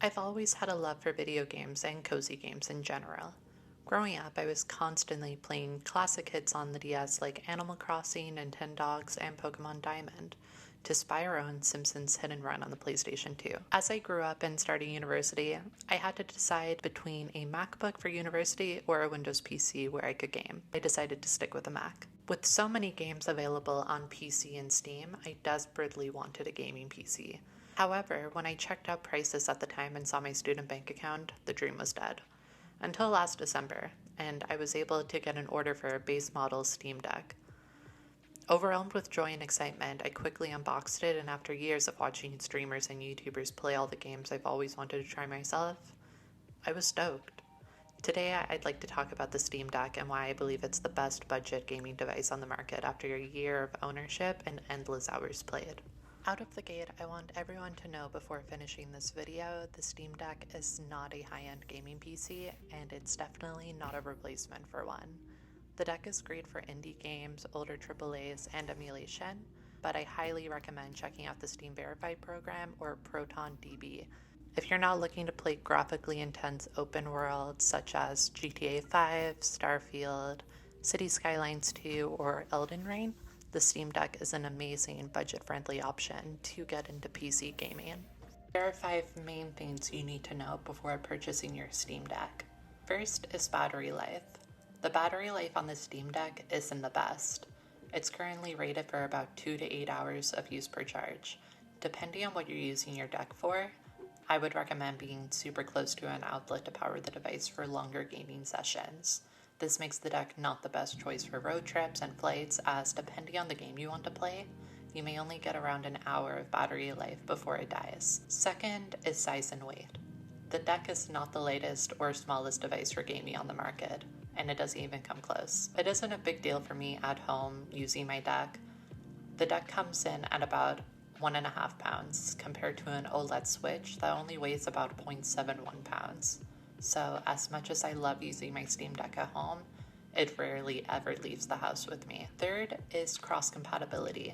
I've always had a love for video games and cozy games in general. Growing up, I was constantly playing classic hits on the DS like Animal Crossing, Nintendogs, and Pokemon Diamond, to Spyro and Simpsons Hit and Run on the PlayStation 2. As I grew up and started university, I had to decide between a MacBook for university or a Windows PC where I could game. I decided to stick with a Mac. With so many games available on PC and Steam, I desperately wanted a gaming PC. However, when I checked out prices at the time and saw my student bank account, the dream was dead. Until last December, and I was able to get an order for a base model Steam Deck. Overwhelmed with joy and excitement, I quickly unboxed it, and after years of watching streamers and YouTubers play all the games I've always wanted to try myself, I was stoked. Today, I'd like to talk about the Steam Deck and why I believe it's the best budget gaming device on the market after a year of ownership and endless hours played. Out of the gate, I want everyone to know before finishing this video, the Steam Deck is not a high-end gaming PC, and it's definitely not a replacement for one. The deck is great for indie games, older AAAs, and emulation, but I highly recommend checking out the Steam Verified program or ProtonDB. If you're not looking to play graphically intense open worlds such as GTA 5, Starfield, City Skylines 2, or Elden Ring, the Steam Deck is an amazing budget-friendly option to get into PC gaming. There are 5 main things you need to know before purchasing your Steam Deck. First is battery life. The battery life on the Steam Deck isn't the best. It's currently rated for about 2 to 8 hours of use per charge. Depending on what you're using your deck for, I would recommend being super close to an outlet to power the device for longer gaming sessions. This makes the deck not the best choice for road trips and flights, as depending on the game you want to play, you may only get around an hour of battery life before it dies. Second is size and weight. The deck is not the latest or smallest device for gaming on the market, and it doesn't even come close. It isn't a big deal for me at home using my deck. The deck comes in at about 1.5 pounds compared to an OLED Switch that only weighs about 0.71 pounds. So as much as I love using my Steam Deck at home, it rarely ever leaves the house with me. Third is cross-compatibility.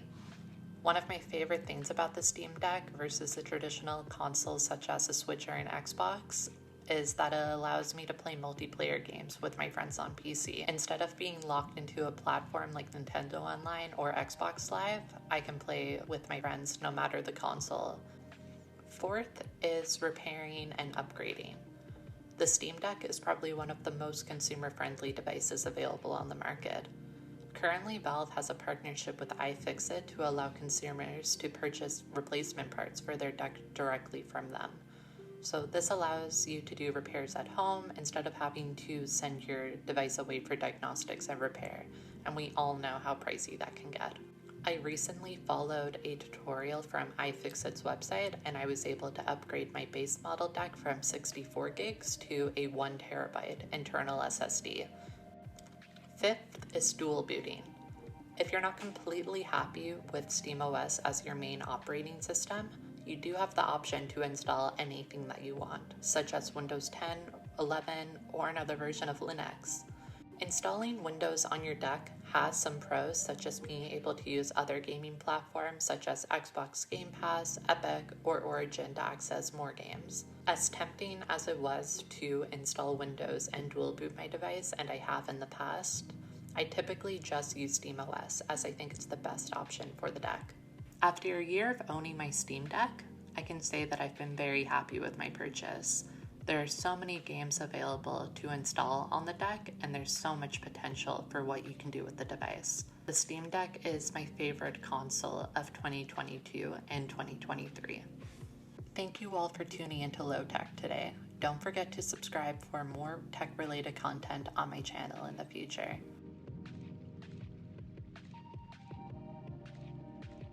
One of my favorite things about the Steam Deck versus the traditional consoles such as a Switch or an Xbox is that it allows me to play multiplayer games with my friends on PC. Instead of being locked into a platform like Nintendo Online or Xbox Live, I can play with my friends no matter the console. Fourth is repairing and upgrading. The Steam Deck is probably one of the most consumer-friendly devices available on the market. Currently, Valve has a partnership with iFixit to allow consumers to purchase replacement parts for their deck directly from them. So this allows you to do repairs at home instead of having to send your device away for diagnostics and repair, and we all know how pricey that can get. I recently followed a tutorial from iFixit's website, and I was able to upgrade my base model deck from 64 gigs to a 1 terabyte internal SSD. Fifth is dual booting. If you're not completely happy with SteamOS as your main operating system, you do have the option to install anything that you want, such as Windows 10, 11, or another version of Linux. Installing Windows on your deck has some pros, such as being able to use other gaming platforms such as Xbox Game Pass, Epic, or Origin to access more games. As tempting as it was to install Windows and dual boot my device, and I have in the past, I typically just use SteamOS as I think it's the best option for the deck. After a year of owning my Steam Deck, I can say that I've been very happy with my purchase. There are so many games available to install on the deck, and there's so much potential for what you can do with the device. The Steam Deck is my favorite console of 2022 and 2023. Thank you all for tuning into Lotech today. Don't forget to subscribe for more tech-related content on my channel in the future.